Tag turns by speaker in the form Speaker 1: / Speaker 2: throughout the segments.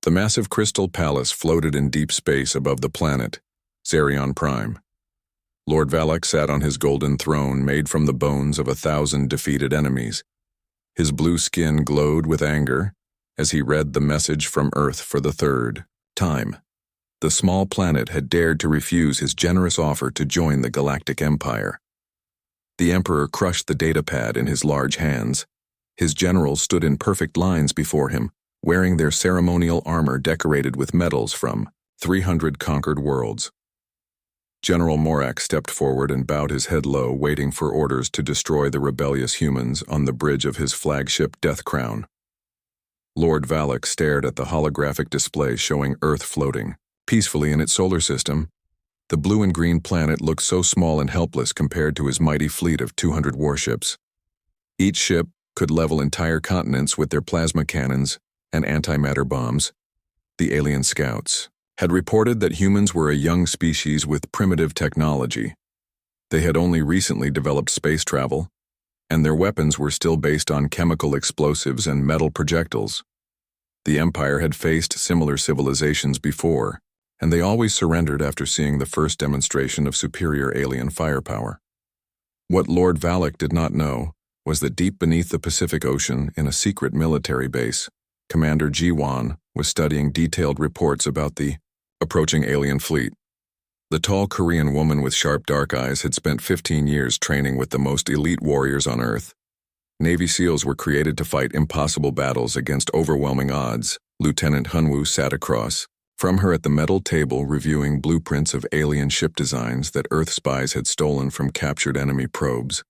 Speaker 1: The massive crystal palace floated in deep space above the planet, Zerion Prime. Lord Valak sat on his golden throne made from the bones of 1,000 defeated enemies. His blue skin glowed with anger as he read the message from Earth for the third time. The small planet had dared to refuse his generous offer to join the Galactic Empire. The Emperor crushed the datapad in his large hands. His generals stood in perfect lines before him, wearing their ceremonial armor decorated with medals from 300 conquered worlds. General Morak stepped forward and bowed his head low, waiting for orders to destroy the rebellious humans on the bridge of his flagship Death Crown. Lord Valak stared at the holographic display showing Earth floating peacefully in its solar system. The blue and green planet looked so small and helpless compared to his mighty fleet of 200 warships. Each ship could level entire continents with their plasma cannons and antimatter bombs. The alien scouts had reported that humans were a young species with primitive technology. They had only recently developed space travel, and their weapons were still based on chemical explosives and metal projectiles. The Empire had faced similar civilizations before, and they always surrendered after seeing the first demonstration of superior alien firepower. What Lord Valak did not know was that deep beneath the Pacific Ocean, in a secret military base, Commander Ji-Wan was studying detailed reports about the approaching alien fleet. The tall Korean woman with sharp dark eyes had spent 15 years training with the most elite warriors on Earth. Navy SEALs were created to fight impossible battles against overwhelming odds. Lieutenant Hunwoo sat across from her at the metal table reviewing blueprints of alien ship designs that Earth spies had stolen from captured enemy probes.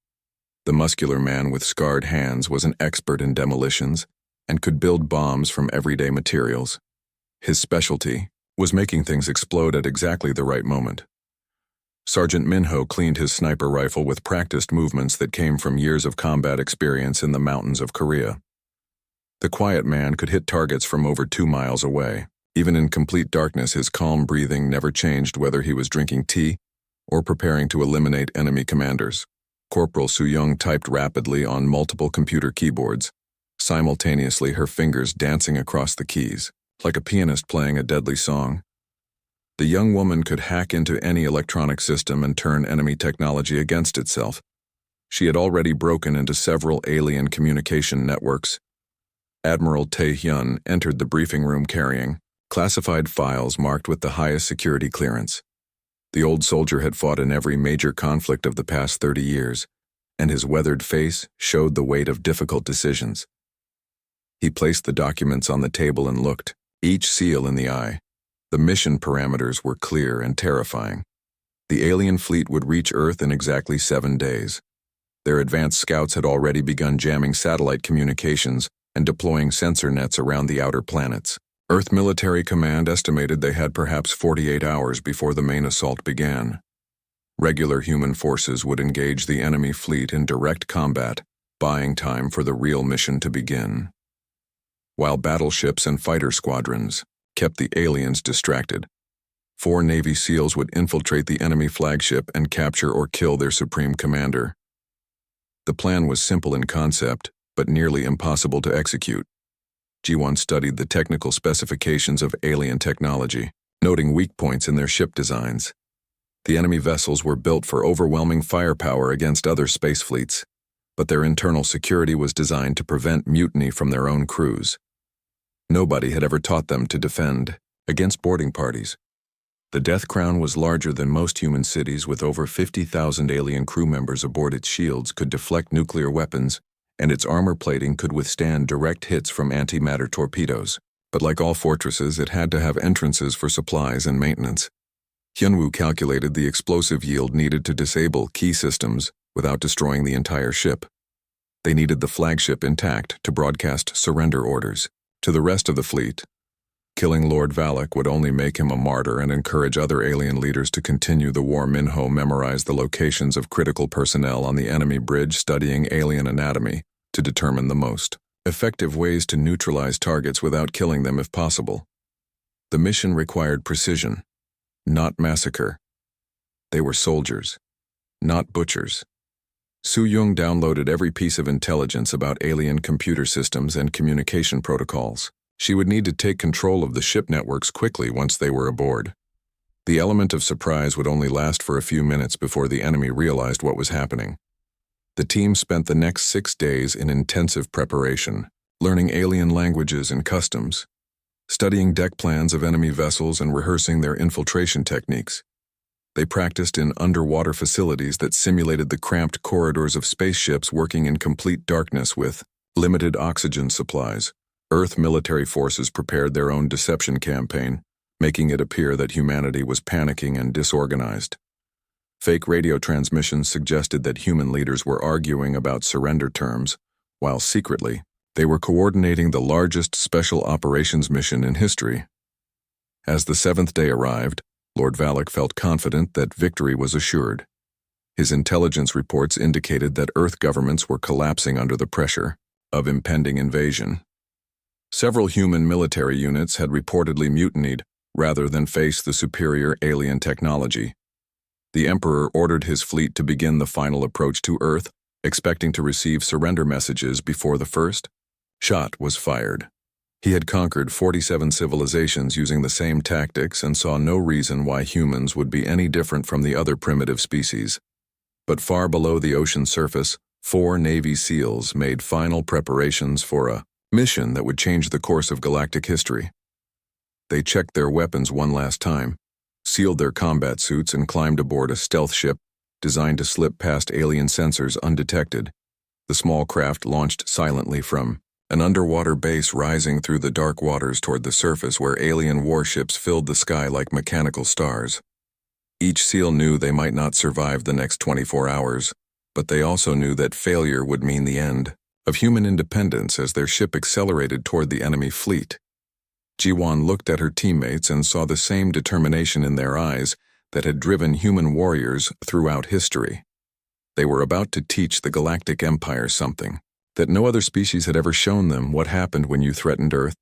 Speaker 1: The muscular man with scarred hands was an expert in demolitions and could build bombs from everyday materials. His specialty was making things explode at exactly the right moment. Sergeant Minho cleaned his sniper rifle with practiced movements that came from years of combat experience in the mountains of Korea. The quiet man could hit targets from over 2 miles away. Even in complete darkness, his calm breathing never changed whether he was drinking tea or preparing to eliminate enemy commanders. Corporal Su-young typed rapidly on multiple computer keyboards, simultaneously her fingers dancing across the keys, like a pianist playing a deadly song. The young woman could hack into any electronic system and turn enemy technology against itself. She had already broken into several alien communication networks. Admiral Tae-hyun entered the briefing room carrying classified files marked with the highest security clearance. The old soldier had fought in every major conflict of the past 30 years, and his weathered face showed the weight of difficult decisions. He placed the documents on the table and looked, each seal in the eye. The mission parameters were clear and terrifying. The alien fleet would reach Earth in exactly 7 days. Their advanced scouts had already begun jamming satellite communications and deploying sensor nets around the outer planets. Earth Military Command estimated they had perhaps 48 hours before the main assault began. Regular human forces would engage the enemy fleet in direct combat, buying time for the real mission to begin. While battleships and fighter squadrons kept the aliens distracted, 4 Navy SEALs would infiltrate the enemy flagship and capture or kill their supreme commander. The plan was simple in concept, but nearly impossible to execute. Ji-Wan studied the technical specifications of alien technology, noting weak points in their ship designs. The enemy vessels were built for overwhelming firepower against other space fleets, but their internal security was designed to prevent mutiny from their own crews. Nobody had ever taught them to defend against boarding parties. The Death Crown was larger than most human cities, with over 50,000 alien crew members aboard. Its shields could deflect nuclear weapons, and its armor plating could withstand direct hits from antimatter torpedoes. But like all fortresses, it had to have entrances for supplies and maintenance. Hyunwoo calculated the explosive yield needed to disable key systems without destroying the entire ship. They needed the flagship intact to broadcast surrender orders to the rest of the fleet. Killing Lord Valak would only make him a martyr and encourage other alien leaders to continue the war. Minho memorized the locations of critical personnel on the enemy bridge, studying alien anatomy to determine the most effective ways to neutralize targets without killing them if possible. The mission required precision, not massacre. They were soldiers, not butchers. Su-young downloaded every piece of intelligence about alien computer systems and communication protocols. She would need to take control of the ship networks quickly once they were aboard. The element of surprise would only last for a few minutes before the enemy realized what was happening. The team spent the next 6 days in intensive preparation, learning alien languages and customs, studying deck plans of enemy vessels and rehearsing their infiltration techniques. They practiced in underwater facilities that simulated the cramped corridors of spaceships working in complete darkness with limited oxygen supplies. Earth military forces prepared their own deception campaign, making it appear that humanity was panicking and disorganized. Fake radio transmissions suggested that human leaders were arguing about surrender terms, while secretly, they were coordinating the largest special operations mission in history. As the 7th day arrived, Lord Valak felt confident that victory was assured. His intelligence reports indicated that Earth governments were collapsing under the pressure of impending invasion. Several human military units had reportedly mutinied rather than face the superior alien technology. The Emperor ordered his fleet to begin the final approach to Earth, expecting to receive surrender messages before the first shot was fired. He had conquered 47 civilizations using the same tactics and saw no reason why humans would be any different from the other primitive species. But far below the ocean surface, 4 Navy SEALs made final preparations for a mission that would change the course of galactic history. They checked their weapons one last time, sealed their combat suits, and climbed aboard a stealth ship designed to slip past alien sensors undetected. The small craft launched silently from an underwater base rising through the dark waters toward the surface where alien warships filled the sky like mechanical stars. Each SEAL knew they might not survive the next 24 hours, but they also knew that failure would mean the end of human independence as their ship accelerated toward the enemy fleet. Jiwan looked at her teammates and saw the same determination in their eyes that had driven human warriors throughout history. They were about to teach the Galactic Empire something that no other species had ever shown them: what happened when you threatened Earth.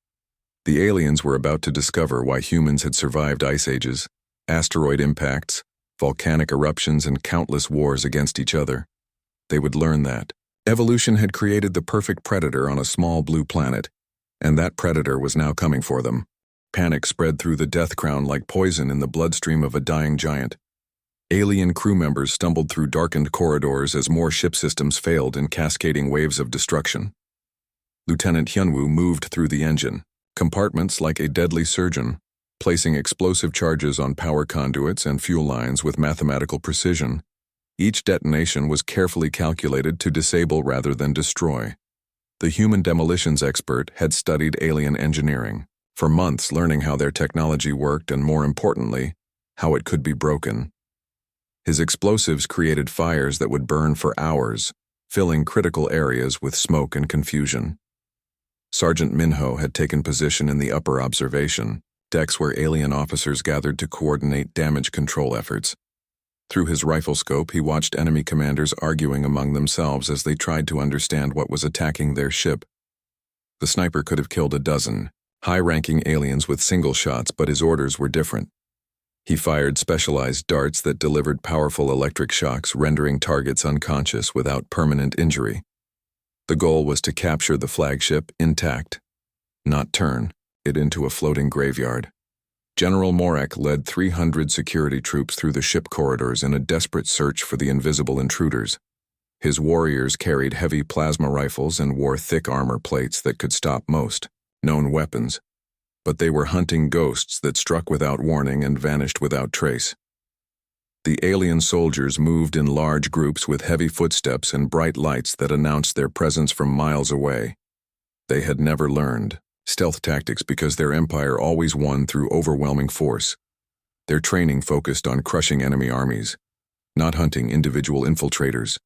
Speaker 1: The aliens were about to discover why humans had survived ice ages, asteroid impacts, volcanic eruptions, and countless wars against each other. They would learn that evolution had created the perfect predator on a small blue planet, and that predator was now coming for them. Panic spread through the Death Crown like poison in the bloodstream of a dying giant. Alien crew members stumbled through darkened corridors as more ship systems failed in cascading waves of destruction. Lieutenant Hyunwoo moved through the engine compartments like a deadly surgeon, placing explosive charges on power conduits and fuel lines with mathematical precision. Each detonation was carefully calculated to disable rather than destroy. The human demolitions expert had studied alien engineering for months, learning how their technology worked and, more importantly, how it could be broken. His explosives created fires that would burn for hours, filling critical areas with smoke and confusion. Sergeant Minho had taken position in the upper observation decks where alien officers gathered to coordinate damage control efforts. Through his rifle scope, he watched enemy commanders arguing among themselves as they tried to understand what was attacking their ship. The sniper could have killed a dozen high-ranking aliens with single shots, but his orders were different. He fired specialized darts that delivered powerful electric shocks, rendering targets unconscious without permanent injury. The goal was to capture the flagship intact, not turn it into a floating graveyard. General Morak led 300 security troops through the ship corridors in a desperate search for the invisible intruders. His warriors carried heavy plasma rifles and wore thick armor plates that could stop most known weapons, but they were hunting ghosts that struck without warning and vanished without trace. The alien soldiers moved in large groups with heavy footsteps and bright lights that announced their presence from miles away. They had never learned stealth tactics because their empire always won through overwhelming force. Their training focused on crushing enemy armies, not hunting individual infiltrators.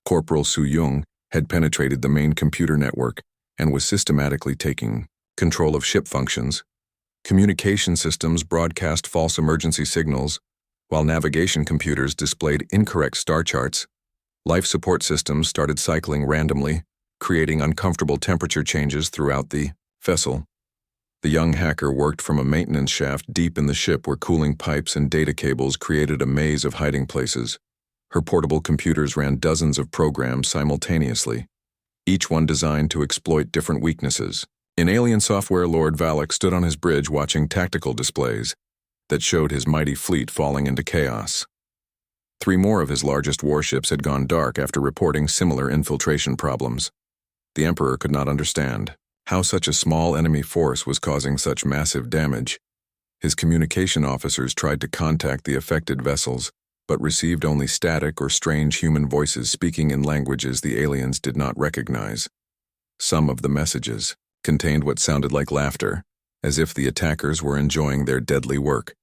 Speaker 1: Corporal Su Yung had penetrated the main computer network and was systematically taking control of ship functions. Communication systems broadcast false emergency signals, while navigation computers displayed incorrect star charts. Life support systems started cycling randomly, creating uncomfortable temperature changes throughout the vessel. The young hacker worked from a maintenance shaft deep in the ship where cooling pipes and data cables created a maze of hiding places. Her portable computers ran dozens of programs simultaneously, each one designed to exploit different weaknesses. In alien software, Lord Valak stood on his bridge watching tactical displays that showed his mighty fleet falling into chaos. 3 more of his largest warships had gone dark after reporting similar infiltration problems. The Emperor could not understand how such a small enemy force was causing such massive damage. His communication officers tried to contact the affected vessels, but received only static or strange human voices speaking in languages the aliens did not recognize. Some of the messages contained what sounded like laughter, as if the attackers were enjoying their deadly work.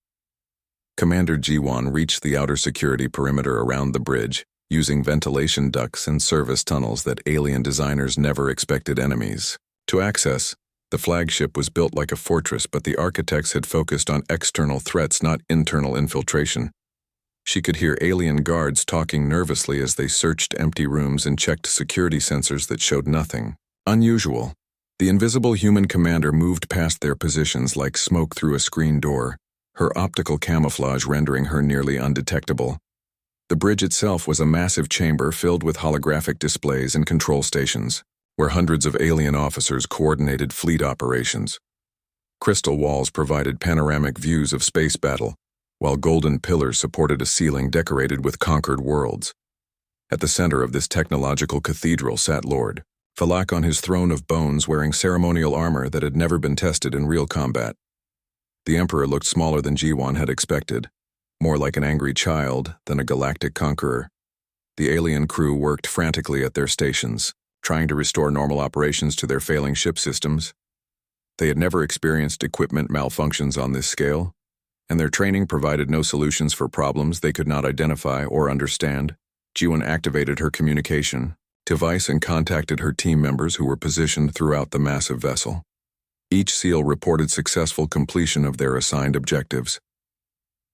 Speaker 1: Commander Jiwan reached the outer security perimeter around the bridge, using ventilation ducts and service tunnels that alien designers never expected enemies to access. The flagship was built like a fortress, but the architects had focused on external threats, not internal infiltration. She could hear alien guards talking nervously as they searched empty rooms and checked security sensors that showed nothing unusual. The invisible human commander moved past their positions like smoke through a screen door, her optical camouflage rendering her nearly undetectable. The bridge itself was a massive chamber filled with holographic displays and control stations, where hundreds of alien officers coordinated fleet operations. Crystal walls provided panoramic views of space battle, while golden pillars supported a ceiling decorated with conquered worlds. At the center of this technological cathedral sat Lord Valak on his throne of bones, wearing ceremonial armor that had never been tested in real combat. The Emperor looked smaller than Jiwan had expected, more like an angry child than a galactic conqueror. The alien crew worked frantically at their stations, trying to restore normal operations to their failing ship systems. They had never experienced equipment malfunctions on this scale, and their training provided no solutions for problems they could not identify or understand. Jiwan activated her communication device and contacted her team members who were positioned throughout the massive vessel. Each SEAL reported successful completion of their assigned objectives.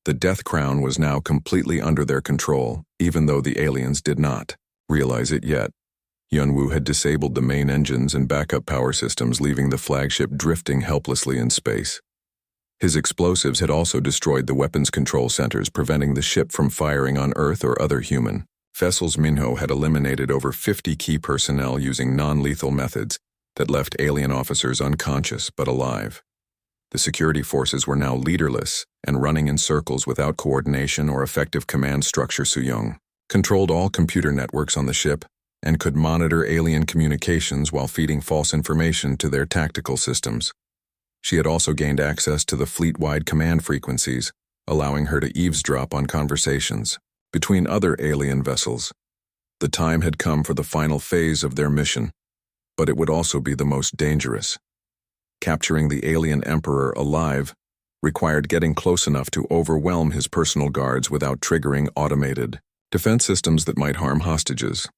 Speaker 1: The Death Crown was now completely under their control, even though the aliens did not realize it yet. Yunwu had disabled the main engines and backup power systems, leaving the flagship drifting helplessly in space. His explosives had also destroyed the weapons control centers, preventing the ship from firing on Earth or other human vessels. Minho had eliminated over 50 key personnel using non-lethal methods that left alien officers unconscious but alive. The security forces were now leaderless and running in circles without coordination or effective command structure. Suyong controlled all computer networks on the ship and could monitor alien communications while feeding false information to their tactical systems. She had also gained access to the fleet-wide command frequencies, allowing her to eavesdrop on conversations between other alien vessels. The time had come for the final phase of their mission, but it would also be the most dangerous. Capturing the alien emperor alive required getting close enough to overwhelm his personal guards without triggering automated defense systems that might harm hostages.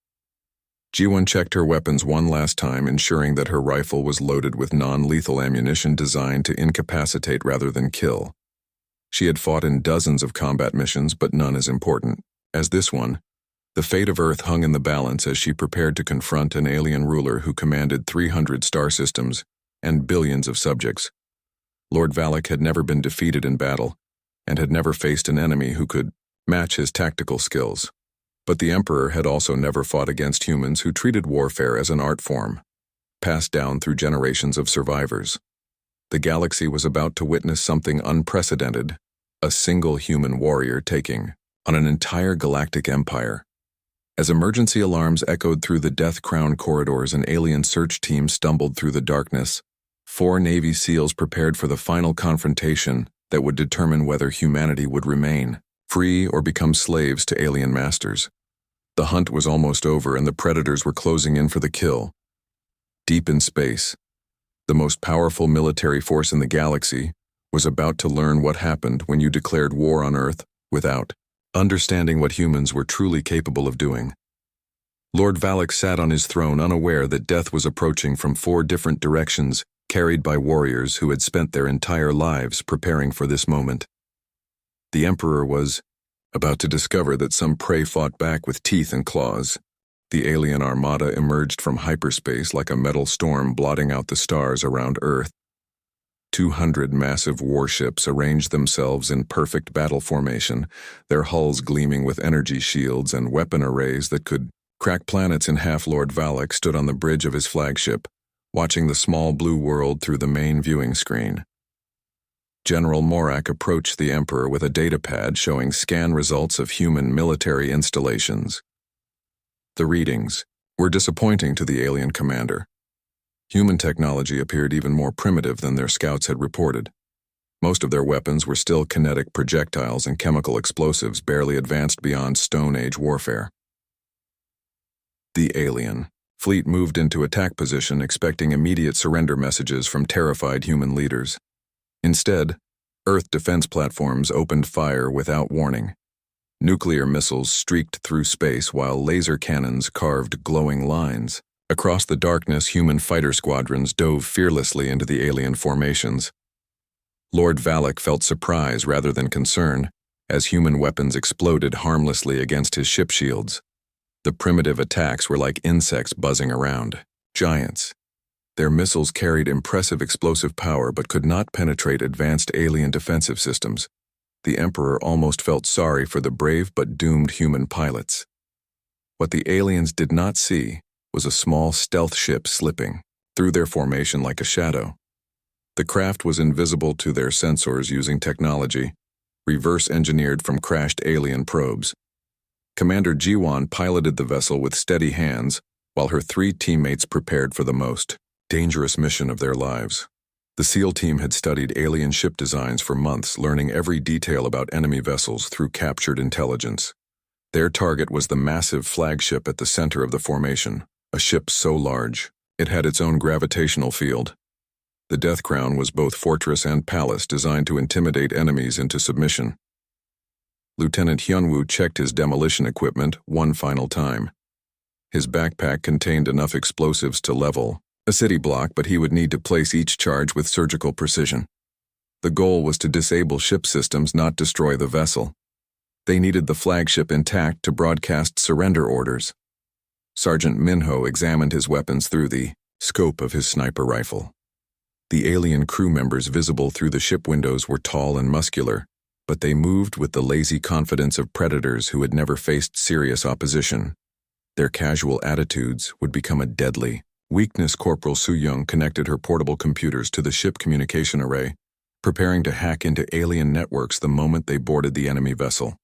Speaker 1: Jiwan checked her weapons one last time, ensuring that her rifle was loaded with non-lethal ammunition designed to incapacitate rather than kill. She had fought in dozens of combat missions, but none as important as this one. The fate of Earth hung in the balance as she prepared to confront an alien ruler who commanded 300 star systems and billions of subjects. Lord Valak had never been defeated in battle, and had never faced an enemy who could match his tactical skills. But the Emperor had also never fought against humans who treated warfare as an art form, passed down through generations of survivors. The galaxy was about to witness something unprecedented, a single human warrior taking on an entire galactic empire. As emergency alarms echoed through the Death Crown corridors and alien search teams stumbled through the darkness, 4 Navy SEALs prepared for the final confrontation that would determine whether humanity would remain free or become slaves to alien masters. The hunt was almost over and the predators were closing in for the kill. Deep in space, the most powerful military force in the galaxy was about to learn what happened when you declared war on Earth without understanding what humans were truly capable of doing. Lord Valak sat on his throne, unaware that death was approaching from 4 different directions, carried by warriors who had spent their entire lives preparing for this moment. The Emperor was about to discover that some prey fought back with teeth and claws. The alien armada emerged from hyperspace like a metal storm, blotting out the stars around Earth. 200 massive warships arranged themselves in perfect battle formation, their hulls gleaming with energy shields and weapon arrays that could crack planets in half. Lord Valak stood on the bridge of his flagship, watching the small blue world through the main viewing screen. General Morak approached the Emperor with a datapad showing scan results of human military installations. The readings were disappointing to the alien commander. Human technology appeared even more primitive than their scouts had reported. Most of their weapons were still kinetic projectiles and chemical explosives barely advanced beyond Stone Age warfare. The alien fleet moved into attack position, expecting immediate surrender messages from terrified human leaders. Instead, Earth defense platforms opened fire without warning. Nuclear missiles streaked through space while laser cannons carved glowing lines. Across the darkness, human fighter squadrons dove fearlessly into the alien formations. Lord Valak felt surprise rather than concern as human weapons exploded harmlessly against his ship shields. The primitive attacks were like insects buzzing around. Giants. Their missiles carried impressive explosive power but could not penetrate advanced alien defensive systems. The Emperor almost felt sorry for the brave but doomed human pilots. What the aliens did not see was a small stealth ship slipping through their formation like a shadow. The craft was invisible to their sensors using technology, reverse-engineered from crashed alien probes. Commander Jiwan piloted the vessel with steady hands, while her 3 teammates prepared for the most dangerous mission of their lives. The SEAL team had studied alien ship designs for months, learning every detail about enemy vessels through captured intelligence. Their target was the massive flagship at the center of the formation, a ship so large it had its own gravitational field. The Death Crown was both fortress and palace, designed to intimidate enemies into submission. Lieutenant Hyunwoo checked his demolition equipment one final time. His backpack contained enough explosives to level a city block, but he would need to place each charge with surgical precision. The goal was to disable ship systems, not destroy the vessel. They needed the flagship intact to broadcast surrender orders. Sergeant Minho examined his weapons through the scope of his sniper rifle. The alien crew members visible through the ship windows were tall and muscular, but they moved with the lazy confidence of predators who had never faced serious opposition. Their casual attitudes would become a deadly weakness. Corporal Soo-young connected her portable computers to the ship communication array, preparing to hack into alien networks the moment they boarded the enemy vessel.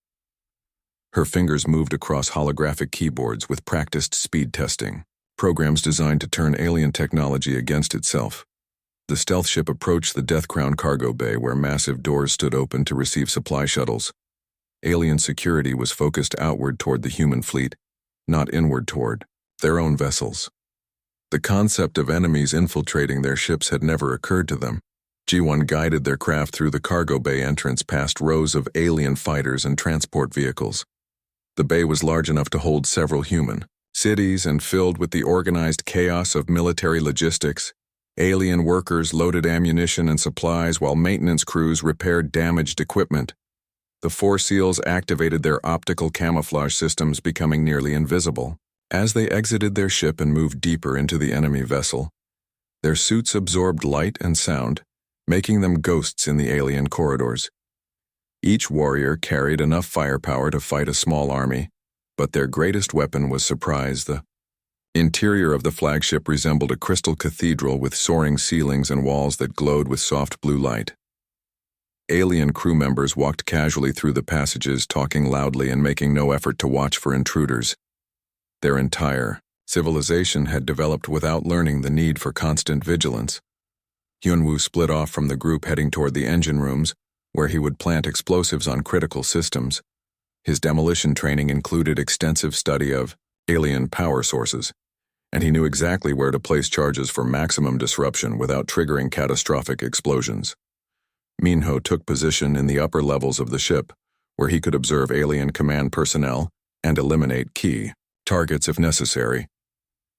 Speaker 1: Her fingers moved across holographic keyboards with practiced speed testing, programs designed to turn alien technology against itself. The stealth ship approached the Death Crown cargo bay, where massive doors stood open to receive supply shuttles. Alien security was focused outward toward the human fleet, not inward toward their own vessels. The concept of enemies infiltrating their ships had never occurred to them. G1 guided their craft through the cargo bay entrance past rows of alien fighters and transport vehicles. The bay was large enough to hold several human cities and filled with the organized chaos of military logistics. Alien workers loaded ammunition and supplies while maintenance crews repaired damaged equipment. The 4 SEALs activated their optical camouflage systems, becoming nearly invisible. As they exited their ship and moved deeper into the enemy vessel, their suits absorbed light and sound, making them ghosts in the alien corridors. Each warrior carried enough firepower to fight a small army, but their greatest weapon was surprise. The interior of the flagship resembled a crystal cathedral with soaring ceilings and walls that glowed with soft blue light. Alien crew members walked casually through the passages, talking loudly and making no effort to watch for intruders. Their entire civilization had developed without learning the need for constant vigilance. Hyunwoo split off from the group, heading toward the engine rooms, where he would plant explosives on critical systems. His demolition training included extensive study of alien power sources, and he knew exactly where to place charges for maximum disruption without triggering catastrophic explosions. Minho took position in the upper levels of the ship, where he could observe alien command personnel and eliminate key targets if necessary.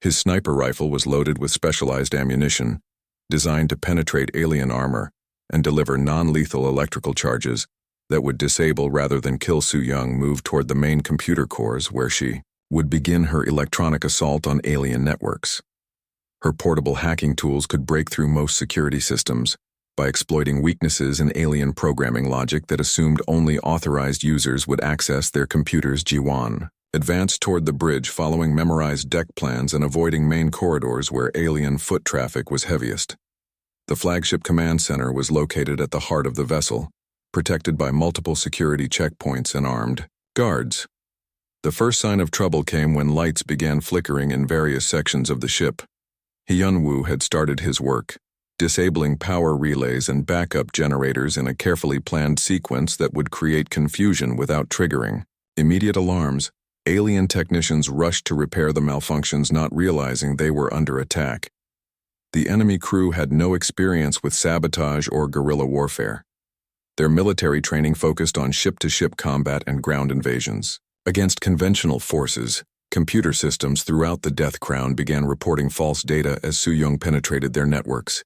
Speaker 1: His sniper rifle was loaded with specialized ammunition, designed to penetrate alien armor and deliver non-lethal electrical charges that would disable rather than kill. Soo-young moved toward the main computer cores, where she would begin her electronic assault on alien networks. Her portable hacking tools could break through most security systems by exploiting weaknesses in alien programming logic that assumed only authorized users would access their computers. Ji-won advanced toward the bridge following memorized deck plans and avoiding main corridors where alien foot traffic was heaviest. The flagship command center was located at the heart of the vessel, protected by multiple security checkpoints and armed guards. The first sign of trouble came when lights began flickering in various sections of the ship. Hyunwoo had started his work, disabling power relays and backup generators in a carefully planned sequence that would create confusion without triggering immediate alarms. Alien technicians rushed to repair the malfunctions, not realizing they were under attack. The enemy crew had no experience with sabotage or guerrilla warfare. Their military training focused on ship-to-ship combat and ground invasions. Against conventional forces, computer systems throughout the Death Crown began reporting false data as Soo-young penetrated their networks.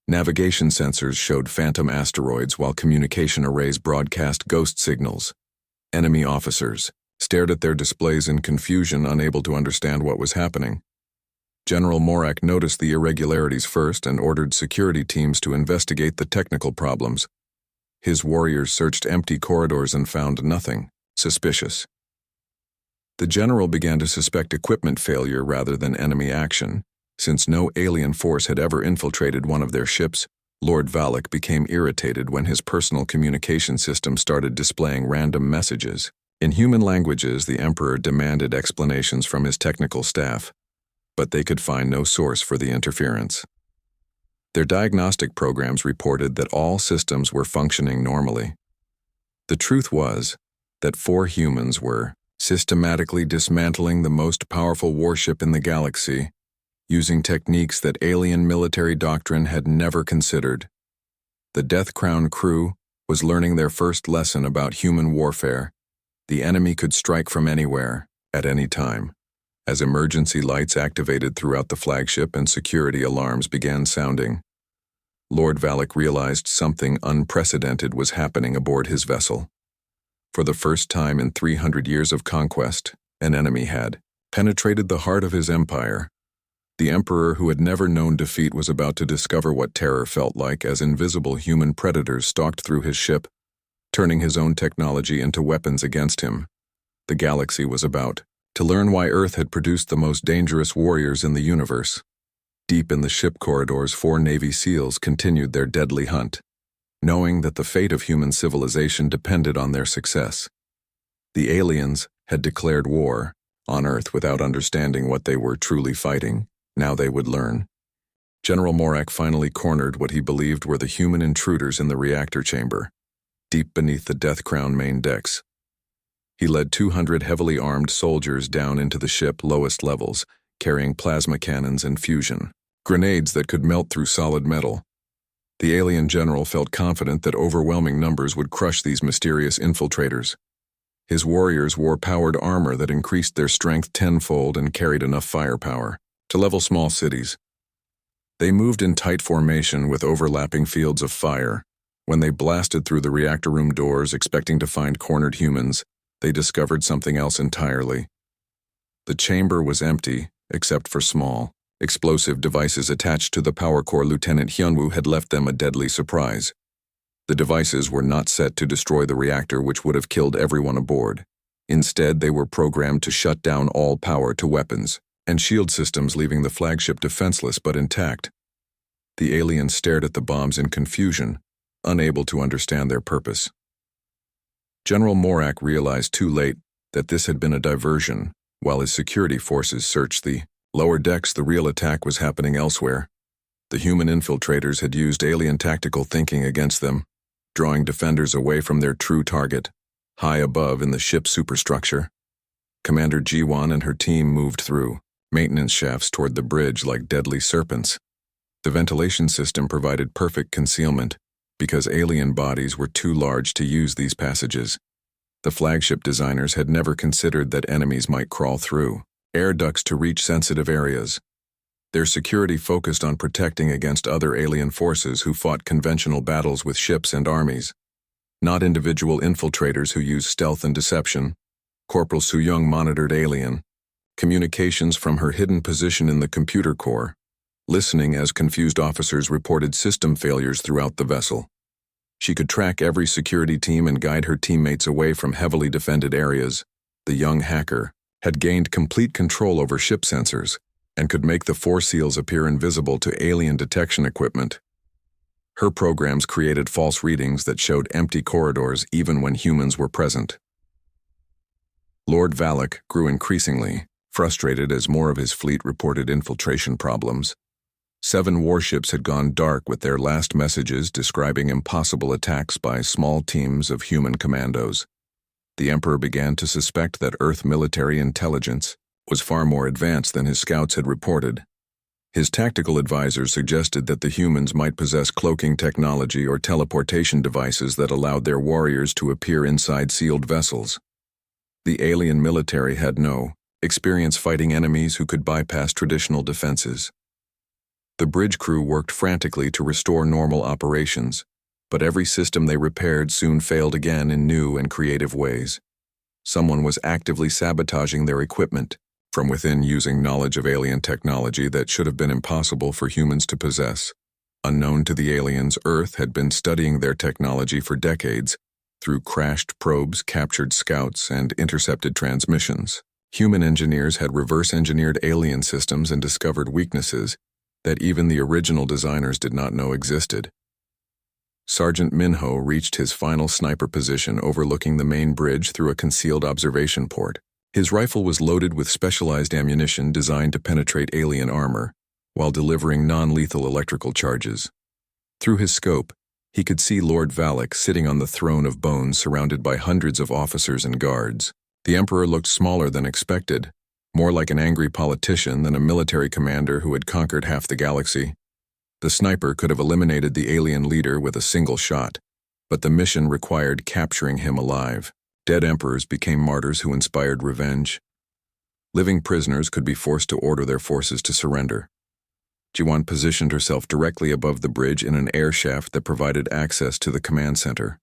Speaker 1: Navigation sensors showed phantom asteroids while communication arrays broadcast ghost signals. Enemy officers stared at their displays in confusion, unable to understand what was happening. General Morak noticed the irregularities first and ordered security teams to investigate the technical problems. His warriors searched empty corridors and found nothing suspicious. The general began to suspect equipment failure rather than enemy action. Since no alien force had ever infiltrated one of their ships, Lord Valak became irritated when his personal communication system started displaying random messages. In human languages, the Emperor demanded explanations from his technical staff, but they could find no source for the interference. Their diagnostic programs reported that all systems were functioning normally. The truth was that 4 humans were systematically dismantling the most powerful warship in the galaxy, using techniques that alien military doctrine had never considered. The Death Crown crew was learning their first lesson about human warfare. The enemy could strike from anywhere, at any time. As emergency lights activated throughout the flagship and security alarms began sounding, Lord Valak realized something unprecedented was happening aboard his vessel. For the first time in 300 years of conquest, an enemy had penetrated the heart of his empire. The Emperor, who had never known defeat, was about to discover what terror felt like as invisible human predators stalked through his ship, turning his own technology into weapons against him. The galaxy was about to learn why Earth had produced the most dangerous warriors in the universe. Deep in the ship corridors, 4 Navy SEALs continued their deadly hunt, knowing that the fate of human civilization depended on their success. The aliens had declared war on Earth without understanding what they were truly fighting. Now they would learn. General Morak finally cornered what he believed were the human intruders in the reactor chamber, deep beneath the Death Crown main decks. He led 200 heavily armed soldiers down into the ship's lowest levels, carrying plasma cannons and fusion grenades that could melt through solid metal. The alien general felt confident that overwhelming numbers would crush these mysterious infiltrators. His warriors wore powered armor that increased their strength tenfold and carried enough firepower to level small cities. They moved in tight formation with overlapping fields of fire. When they blasted through the reactor room doors expecting to find cornered humans, they discovered something else entirely. The chamber was empty, except for small, explosive devices attached to the power core. Lieutenant Hyunwoo had left them a deadly surprise. The devices were not set to destroy the reactor, which would have killed everyone aboard. Instead, they were programmed to shut down all power to weapons and shield systems, leaving the flagship defenseless but intact. The aliens stared at the bombs in confusion, unable to understand their purpose. General Morak realized too late that this had been a diversion. While his security forces searched the lower decks, the real attack was happening elsewhere. The human infiltrators had used alien tactical thinking against them, drawing defenders away from their true target. High above in the ship's superstructure, Commander Jiwon and her team moved through maintenance shafts toward the bridge like deadly serpents. The ventilation system provided perfect concealment because alien bodies were too large to use these passages. The flagship designers had never considered that enemies might crawl through air ducts to reach sensitive areas. Their security focused on protecting against other alien forces who fought conventional battles with ships and armies, not individual infiltrators who used stealth and deception. Corporal Soo-young monitored alien communications from her hidden position in the computer core, listening as confused officers reported system failures throughout the vessel. She could track every security team and guide her teammates away from heavily defended areas. The young hacker had gained complete control over ship sensors and could make the force seals appear invisible to alien detection equipment. Her programs created false readings that showed empty corridors even when humans were present. Lord Valak grew increasingly frustrated as more of his fleet reported infiltration problems. 7 warships had gone dark with their last messages describing impossible attacks by small teams of human commandos. The Emperor began to suspect that Earth military intelligence was far more advanced than his scouts had reported. His tactical advisors suggested that the humans might possess cloaking technology or teleportation devices that allowed their warriors to appear inside sealed vessels. The alien military had no experience fighting enemies who could bypass traditional defenses. The bridge crew worked frantically to restore normal operations, but every system they repaired soon failed again in new and creative ways. Someone was actively sabotaging their equipment from within using knowledge of alien technology that should have been impossible for humans to possess. Unknown to the aliens, Earth had been studying their technology for decades through crashed probes, captured scouts, and intercepted transmissions. Human engineers had reverse-engineered alien systems and discovered weaknesses that even the original designers did not know existed. Sergeant Minho reached his final sniper position overlooking the main bridge through a concealed observation port. His rifle was loaded with specialized ammunition designed to penetrate alien armor, while delivering non-lethal electrical charges. Through his scope, he could see Lord Valak sitting on the throne of bones surrounded by hundreds of officers and guards. The Emperor looked smaller than expected, more like an angry politician than a military commander who had conquered half the galaxy. The sniper could have eliminated the alien leader with a single shot, but the mission required capturing him alive. Dead emperors became martyrs who inspired revenge. Living prisoners could be forced to order their forces to surrender. Jiwan positioned herself directly above the bridge in an air shaft that provided access to the command center.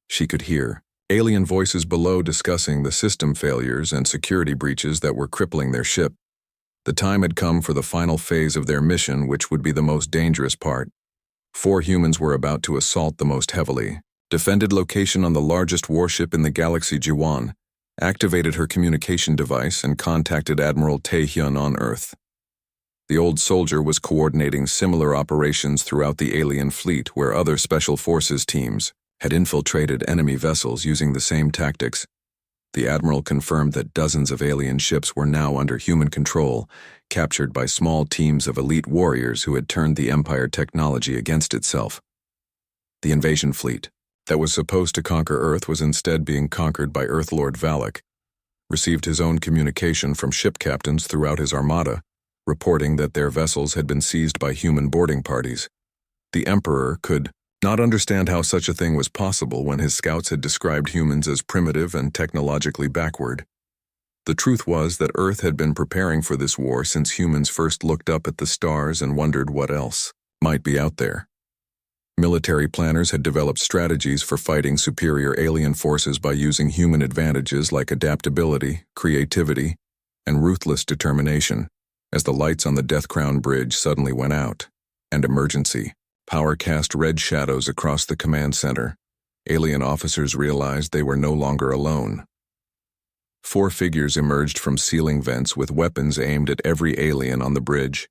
Speaker 1: She could hear alien voices below discussing the system failures and security breaches that were crippling their ship. The time had come for the final phase of their mission, which would be the most dangerous part. 4 humans were about to assault the most heavily defended location on the largest warship in the galaxy. Jiwan activated her communication device and contacted Admiral Taehyun on Earth. The old soldier was coordinating similar operations throughout the alien fleet where other special forces teams had infiltrated enemy vessels using the same tactics. The Admiral confirmed that dozens of alien ships were now under human control, captured by small teams of elite warriors who had turned the Empire technology against itself. The invasion fleet that was supposed to conquer Earth was instead being conquered by Earth Lord Valak, received his own communication from ship captains throughout his armada, reporting that their vessels had been seized by human boarding parties. The Emperor could not understand how such a thing was possible when his scouts had described humans as primitive and technologically backward. The truth was that Earth had been preparing for this war since humans first looked up at the stars and wondered what else might be out there. Military planners had developed strategies for fighting superior alien forces by using human advantages like adaptability, creativity, and ruthless determination. As the lights on the Death Crown Bridge suddenly went out, and emergency power cast red shadows across the command center, alien officers realized they were no longer alone. 4 figures emerged from ceiling vents with weapons aimed at every alien on the bridge.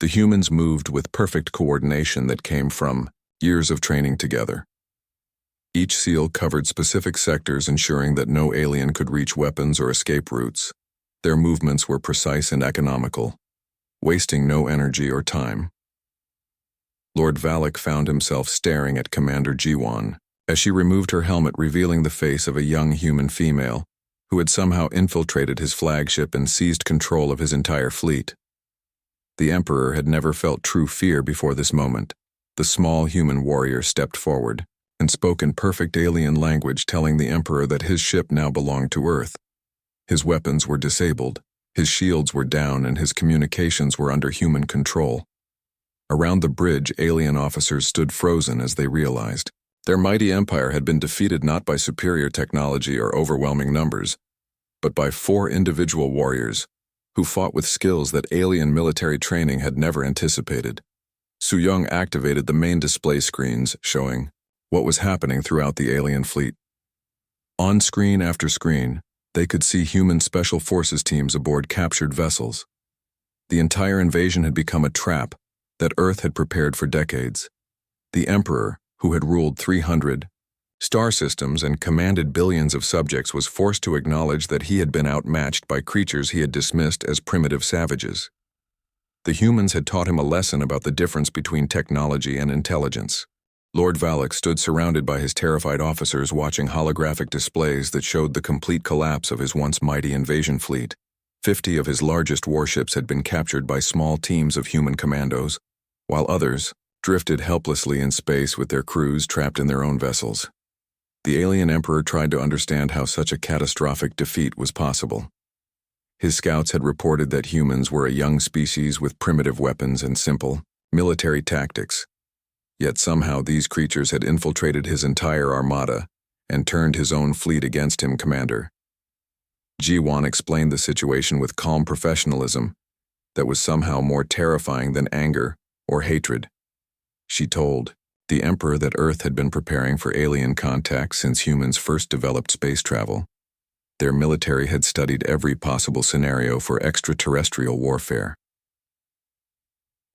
Speaker 1: The humans moved with perfect coordination that came from years of training together. Each seal covered specific sectors, ensuring that no alien could reach weapons or escape routes. Their movements were precise and economical, wasting no energy or time. Lord Valak found himself staring at Commander Jiwan as she removed her helmet, revealing the face of a young human female who had somehow infiltrated his flagship and seized control of his entire fleet. The Emperor had never felt true fear before this moment. The small human warrior stepped forward and spoke in perfect alien language, telling the Emperor that his ship now belonged to Earth. His weapons were disabled, his shields were down, and his communications were under human control. Around the bridge, alien officers stood frozen as they realized their mighty empire had been defeated not by superior technology or overwhelming numbers, but by 4 individual warriors who fought with skills that alien military training had never anticipated. Su-young activated the main display screens, showing what was happening throughout the alien fleet. On screen after screen, They could see human special forces teams aboard captured vessels. The entire invasion had become a trap that Earth had prepared for decades. The Emperor, who had ruled 300 star systems and commanded billions of subjects, was forced to acknowledge that he had been outmatched by creatures he had dismissed as primitive savages. The humans had taught him a lesson about the difference between technology and intelligence. Lord Valak stood surrounded by his terrified officers, watching holographic displays that showed the complete collapse of his once mighty invasion fleet. 50 of his largest warships had been captured by small teams of human commandos, while others drifted helplessly in space with their crews trapped in their own vessels. The alien emperor tried to understand how such a catastrophic defeat was possible. His scouts had reported that humans were a young species with primitive weapons and simple military tactics. Yet somehow these creatures had infiltrated his entire armada and turned his own fleet against him, Commander. Ji-Wan explained the situation with calm professionalism that was somehow more terrifying than anger or hatred. She told the Emperor that Earth had been preparing for alien contact since humans first developed space travel. Their military had studied every possible scenario for extraterrestrial warfare.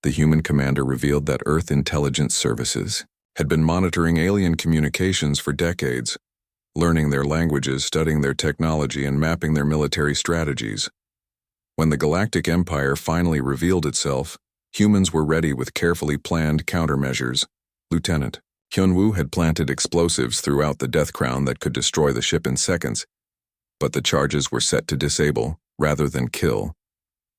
Speaker 1: The human commander revealed that Earth Intelligence Services had been monitoring alien communications for decades, learning their languages, studying their technology, and mapping their military strategies. When the Galactic Empire finally revealed itself, humans were ready with carefully planned countermeasures. Lieutenant Hyunwoo had planted explosives throughout the Death Crown that could destroy the ship in seconds, but the charges were set to disable rather than kill.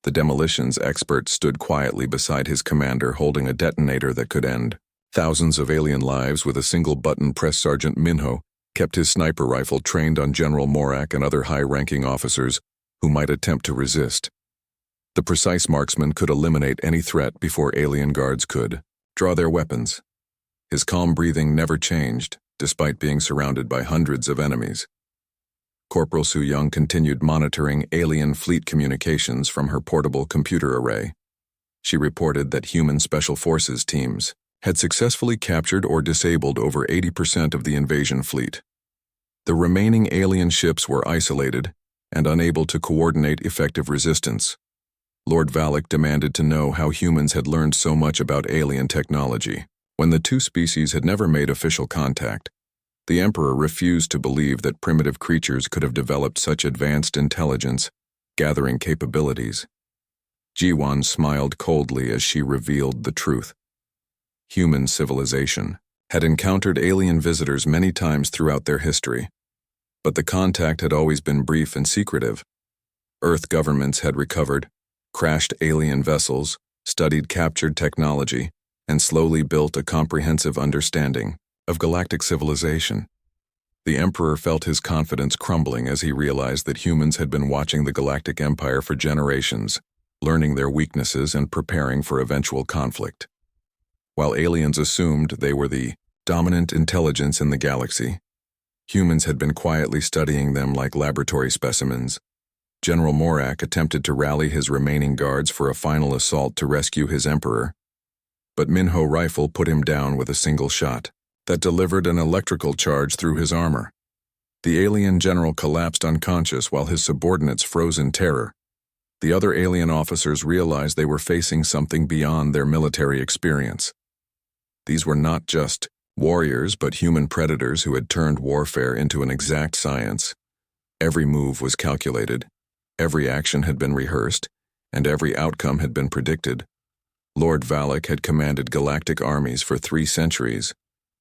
Speaker 1: The demolitions expert stood quietly beside his commander, holding a detonator that could end thousands of alien lives with a single button press. Sergeant Minho kept his sniper rifle trained on General Morak and other high-ranking officers who might attempt to resist. The precise marksman could eliminate any threat before alien guards could draw their weapons. His calm breathing never changed, despite being surrounded by hundreds of enemies. Corporal Su Young continued monitoring alien fleet communications from her portable computer array. She reported that human special forces teams had successfully captured or disabled over 80% of the invasion fleet. The remaining alien ships were isolated and unable to coordinate effective resistance. Lord Valak demanded to know how humans had learned so much about alien technology. When the two species had never made official contact, the Emperor refused to believe that primitive creatures could have developed such advanced intelligence-gathering capabilities. Ji-Wan smiled coldly as she revealed the truth. Human civilization had encountered alien visitors many times throughout their history, but the contact had always been brief and secretive. Earth governments had recovered, crashed alien vessels, studied captured technology, and slowly built a comprehensive understanding of galactic civilization. The Emperor felt his confidence crumbling as he realized that humans had been watching the Galactic Empire for generations, learning their weaknesses and preparing for eventual conflict. While aliens assumed they were the dominant intelligence in the galaxy, humans had been quietly studying them like laboratory specimens. General Morak attempted to rally his remaining guards for a final assault to rescue his Emperor, but Minho rifle put him down with a single shot that delivered an electrical charge through his armor. The alien general collapsed unconscious while his subordinates froze in terror. The other alien officers realized they were facing something beyond their military experience. These were not just warriors, but human predators who had turned warfare into an exact science. Every move was calculated, every action had been rehearsed, and every outcome had been predicted. Lord Valak had commanded galactic armies for 3 centuries,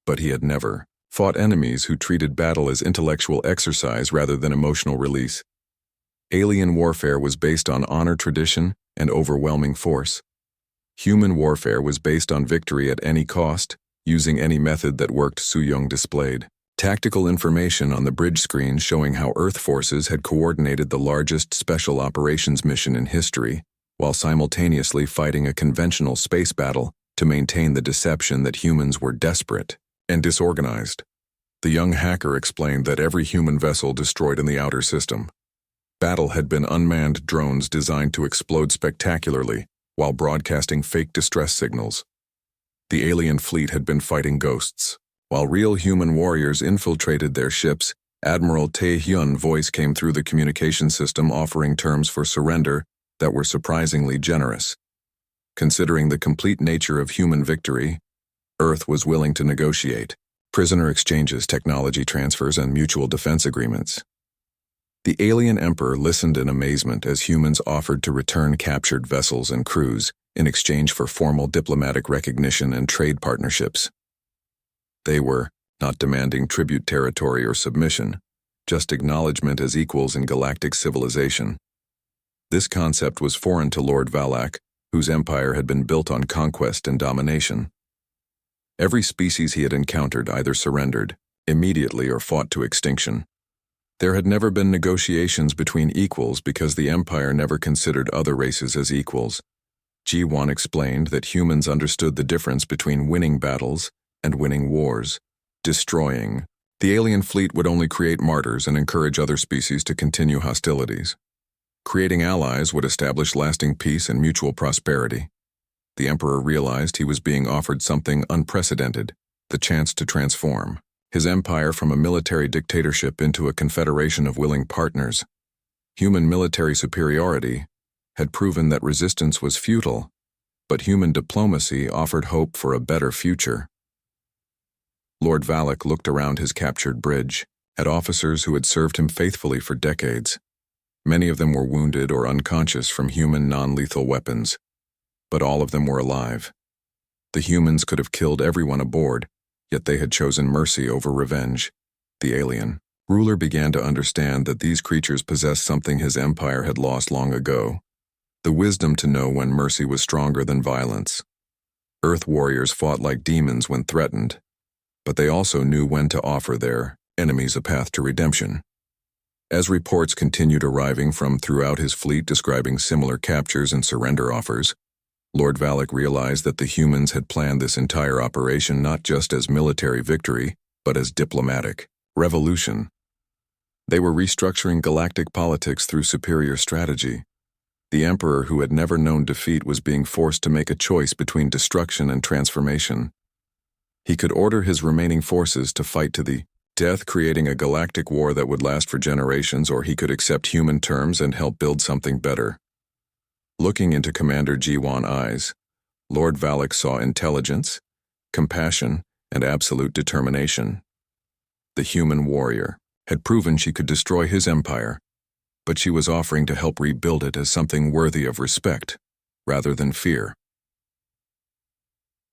Speaker 1: but he had never fought enemies who treated battle as intellectual exercise rather than emotional release. Alien warfare was based on honor, tradition, and overwhelming force. Human warfare was based on victory at any cost, using any method that worked. Su Young displayed tactical information on the bridge screen showing how Earth forces had coordinated the largest special operations mission in history, while simultaneously fighting a conventional space battle to maintain the deception that humans were desperate and disorganized. The young hacker explained that every human vessel destroyed in the outer system battle had been unmanned drones designed to explode spectacularly while broadcasting fake distress signals. The alien fleet had been fighting ghosts, while real human warriors infiltrated their ships Admiral Tae-hyun's voice came through the communication system offering terms for surrender that were surprisingly generous. Considering the complete nature of human victory, Earth was willing to negotiate prisoner exchanges, technology transfers, and mutual defense agreements. The alien emperor listened in amazement as humans offered to return captured vessels and crews in exchange for formal diplomatic recognition and trade partnerships. They were not demanding tribute territory or submission, just acknowledgement as equals in galactic civilization. This concept was foreign to Lord Valak, whose empire had been built on conquest and domination. Every species he had encountered either surrendered immediately or fought to extinction. There had never been negotiations between equals because the empire never considered other races as equals. Ji-won explained that humans understood the difference between winning battles and winning wars. Destroying the alien fleet would only create martyrs and encourage other species to continue hostilities. Creating allies would establish lasting peace and mutual prosperity. The emperor realized he was being offered something unprecedented, the chance to transform his empire from a military dictatorship into a confederation of willing partners. Human military superiority had proven that resistance was futile, but human diplomacy offered hope for a better future. Lord Valak looked around his captured bridge, at officers who had served him faithfully for decades. Many of them were wounded or unconscious from human non-lethal weapons, but all of them were alive. The humans could have killed everyone aboard, yet they had chosen mercy over revenge. The alien ruler began to understand that these creatures possessed something his empire had lost long ago, the wisdom to know when mercy was stronger than violence. Earth warriors fought like demons when threatened, but they also knew when to offer their enemies a path to redemption. As reports continued arriving from throughout his fleet describing similar captures and surrender offers, Lord Valak realized that the humans had planned this entire operation not just as military victory, but as diplomatic revolution. They were restructuring galactic politics through superior strategy. The emperor, who had never known defeat, was being forced to make a choice between destruction and transformation. He could order his remaining forces to fight to the death, creating a galactic war that would last for generations, or he could accept human terms and help build something better. Looking into Commander Ji-won's eyes, Lord Valak saw intelligence, compassion, and absolute determination. The human warrior had proven she could destroy his empire, but she was offering to help rebuild it as something worthy of respect, rather than fear.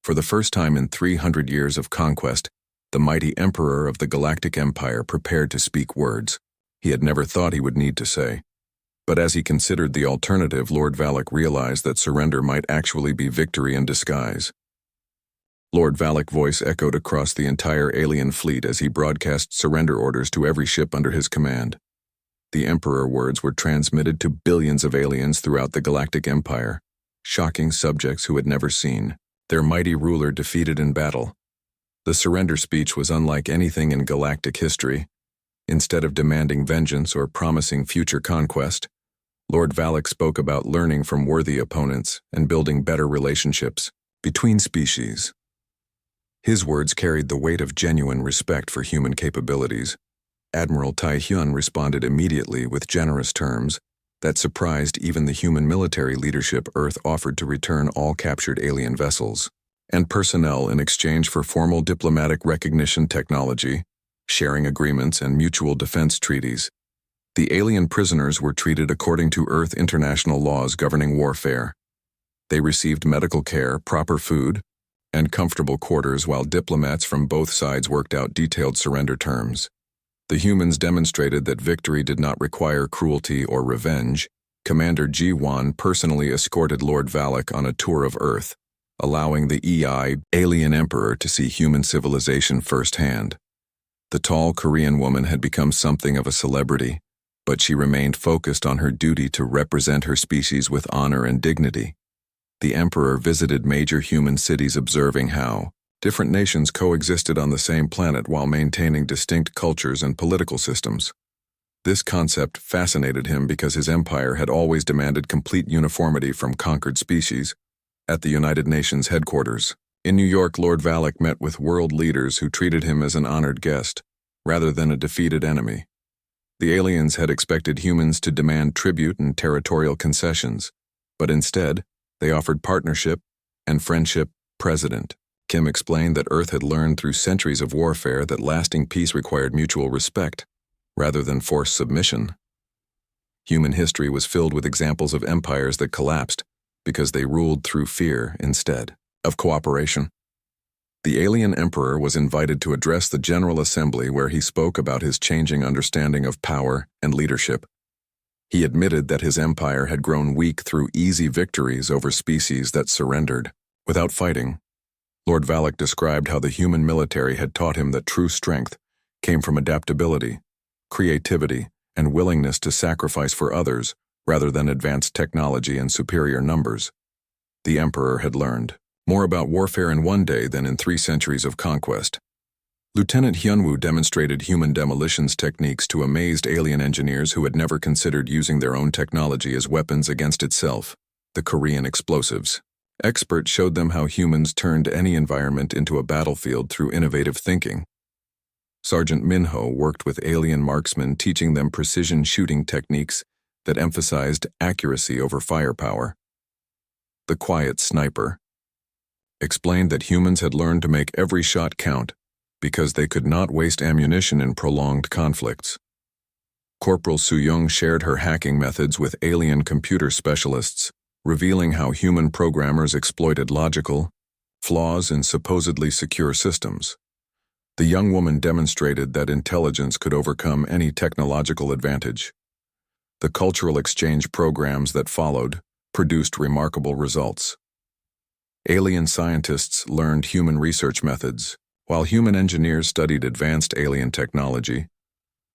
Speaker 1: For the first time in 300 years of conquest, the mighty emperor of the Galactic Empire prepared to speak words he had never thought he would need to say. But as he considered the alternative, Lord Valak realized that surrender might actually be victory in disguise. Lord Valak's voice echoed across the entire alien fleet as he broadcast surrender orders to every ship under his command. The Emperor's words were transmitted to billions of aliens throughout the Galactic Empire, shocking subjects who had never seen their mighty ruler defeated in battle. The surrender speech was unlike anything in galactic history. Instead of demanding vengeance or promising future conquest, Lord Valak spoke about learning from worthy opponents and building better relationships between species. His words carried the weight of genuine respect for human capabilities. Admiral Tae-hyun responded immediately with generous terms that surprised even the human military leadership. Earth offered to return all captured alien vessels and personnel in exchange for formal diplomatic recognition, technology, sharing agreements, and mutual defense treaties. The alien prisoners were treated according to Earth international laws governing warfare. They received medical care, proper food, and comfortable quarters while diplomats from both sides worked out detailed surrender terms. The humans demonstrated that victory did not require cruelty or revenge. Commander Ji-won personally escorted Lord Valak on a tour of Earth, allowing the alien emperor to see human civilization firsthand. The tall Korean woman had become something of a celebrity, but she remained focused on her duty to represent her species with honor and dignity. The emperor visited major human cities, observing how different nations coexisted on the same planet while maintaining distinct cultures and political systems. This concept fascinated him because his empire had always demanded complete uniformity from conquered species. At the United Nations headquarters in New York, Lord Valak met with world leaders who treated him as an honored guest. rather than a defeated enemy. The aliens had expected humans to demand tribute and territorial concessions, but instead, they offered partnership and friendship. President Kim explained that Earth had learned through centuries of warfare that lasting peace required mutual respect, rather than forced submission. Human history was filled with examples of empires that collapsed because they ruled through fear instead of cooperation. The alien emperor was invited to address the General Assembly, where he spoke about his changing understanding of power and leadership. He admitted that his empire had grown weak through easy victories over species that surrendered without fighting. Lord Valak described how the human military had taught him that true strength came from adaptability, creativity, and willingness to sacrifice for others rather than advanced technology and superior numbers. The emperor had learned more about warfare in one day than in 3 centuries of conquest. Lieutenant Hyunwoo demonstrated human demolitions techniques to amazed alien engineers who had never considered using their own technology as weapons against itself, the Korean explosives. Experts showed them how humans turned any environment into a battlefield through innovative thinking. Sergeant Minho worked with alien marksmen, teaching them precision shooting techniques that emphasized accuracy over firepower. The quiet sniper explained that humans had learned to make every shot count because they could not waste ammunition in prolonged conflicts. Corporal Soo-young shared her hacking methods with alien computer specialists, revealing how human programmers exploited logical flaws in supposedly secure systems. The young woman demonstrated that intelligence could overcome any technological advantage. The cultural exchange programs that followed produced remarkable results. Alien scientists learned human research methods, while human engineers studied advanced alien technology.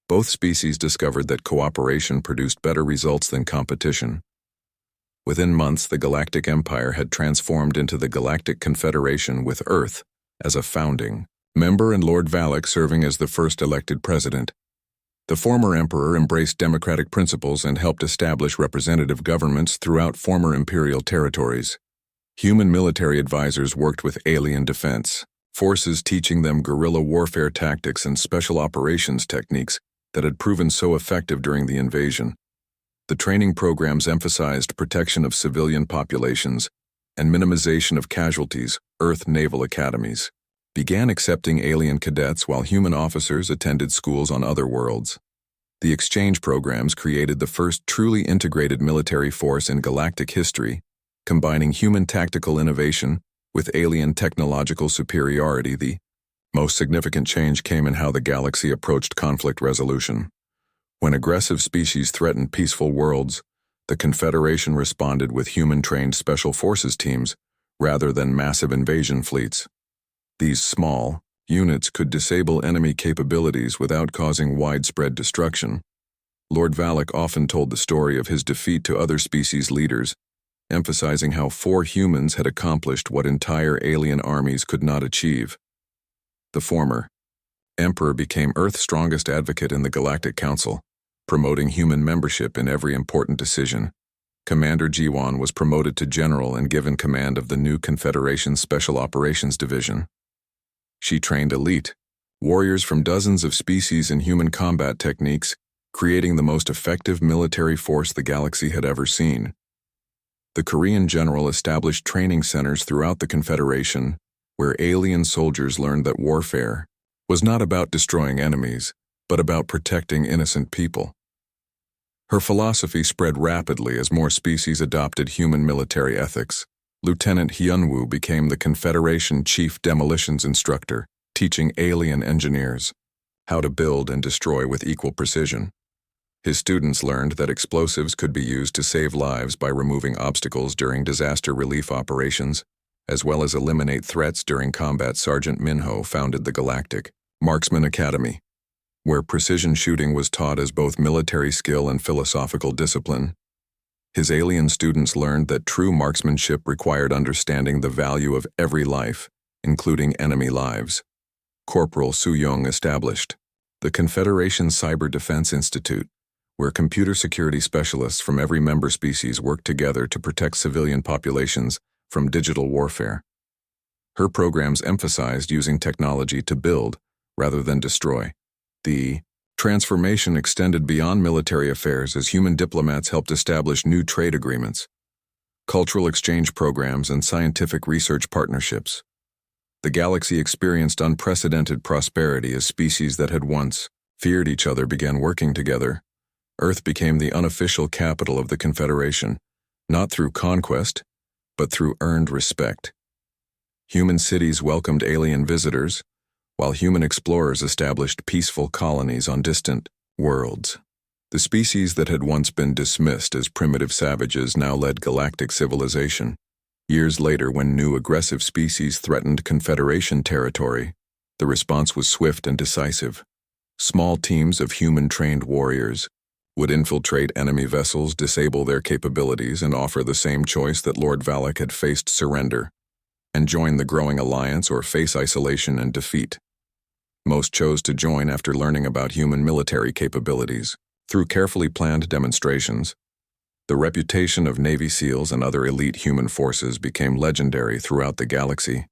Speaker 1: Both species discovered that cooperation produced better results than competition. Within months, the Galactic Empire had transformed into the Galactic Confederation, with Earth as a founding member and Lord Valak serving as the first elected president. The former emperor embraced democratic principles and helped establish representative governments throughout former imperial territories. Human military advisors worked with alien defense forces, teaching them guerrilla warfare tactics and special operations techniques that had proven so effective during the invasion. The training programs emphasized protection of civilian populations and minimization of casualties. Earth naval academies began accepting alien cadets while human officers attended schools on other worlds. The exchange programs created the first truly integrated military force in galactic history, combining human tactical innovation with alien technological superiority. The most significant change came in how the galaxy approached conflict resolution. When aggressive species threatened peaceful worlds, the Confederation responded with human-trained special forces teams rather than massive invasion fleets. These small units could disable enemy capabilities without causing widespread destruction. Lord Valak often told the story of his defeat to other species leaders, emphasizing how 4 humans had accomplished what entire alien armies could not achieve. The former emperor became Earth's strongest advocate in the Galactic Council, promoting human membership in every important decision. Commander Jiwon was promoted to general and given command of the new Confederation Special Operations Division. She trained elite warriors from dozens of species in human combat techniques, creating the most effective military force the galaxy had ever seen. The Korean general established training centers throughout the Confederation, where alien soldiers learned that warfare was not about destroying enemies, but about protecting innocent people. Her philosophy spread rapidly as more species adopted human military ethics. Lieutenant Hyunwoo became the Confederation Chief Demolitions Instructor, teaching alien engineers how to build and destroy with equal precision. His students learned that explosives could be used to save lives by removing obstacles during disaster relief operations, as well as eliminate threats during combat. Sergeant Minho founded the Galactic Marksman Academy, where precision shooting was taught as both military skill and philosophical discipline. His alien students learned that true marksmanship required understanding the value of every life, including enemy lives. Corporal Soo-young established the Confederation Cyber Defense Institute, where computer security specialists from every member species worked together to protect civilian populations from digital warfare. Her programs emphasized using technology to build rather than destroy, The transformation extended beyond military affairs as human diplomats helped establish new trade agreements, cultural exchange programs, and scientific research partnerships. The galaxy experienced unprecedented prosperity as species that had once feared each other began working together. Earth became the unofficial capital of the Confederation, not through conquest, but through earned respect. Human cities welcomed alien visitors, while human explorers established peaceful colonies on distant worlds. The species that had once been dismissed as primitive savages now led galactic civilization. Years later, when new aggressive species threatened Confederation territory, the response was swift and decisive. Small teams of human-trained warriors would infiltrate enemy vessels, disable their capabilities, and offer the same choice that Lord Valak had faced: surrender and join the growing alliance, or face isolation and defeat. Most chose to join after learning about human military capabilities. Through carefully planned demonstrations, the reputation of Navy SEALs and other elite human forces became legendary throughout the galaxy,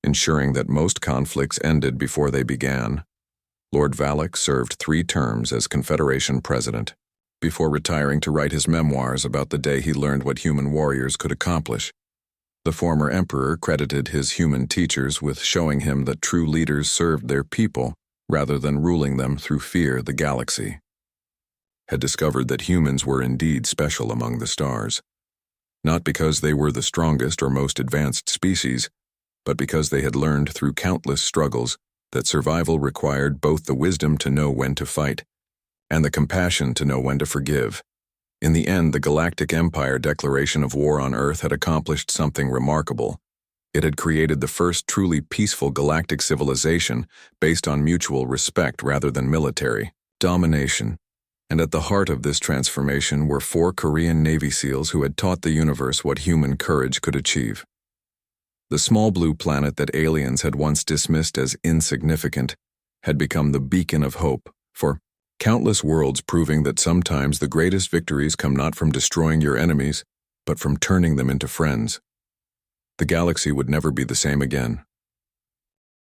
Speaker 1: ensuring that most conflicts ended before they began. Lord Valak served 3 terms as Confederation President, before retiring to write his memoirs about the day he learned what human warriors could accomplish. The former emperor credited his human teachers with showing him that true leaders served their people rather than ruling them through fear. The galaxy had discovered that humans were indeed special among the stars, not because they were the strongest or most advanced species, but because they had learned through countless struggles that survival required both the wisdom to know when to fight and the compassion to know when to forgive. In the end, the Galactic Empire declaration of war on Earth had accomplished something remarkable. It had created the first truly peaceful galactic civilization based on mutual respect rather than military domination. And at the heart of this transformation were 4 Korean Navy SEALs who had taught the universe what human courage could achieve. The small blue planet that aliens had once dismissed as insignificant had become the beacon of hope for countless worlds, proving that sometimes the greatest victories come not from destroying your enemies, but from turning them into friends. The galaxy would never be the same again.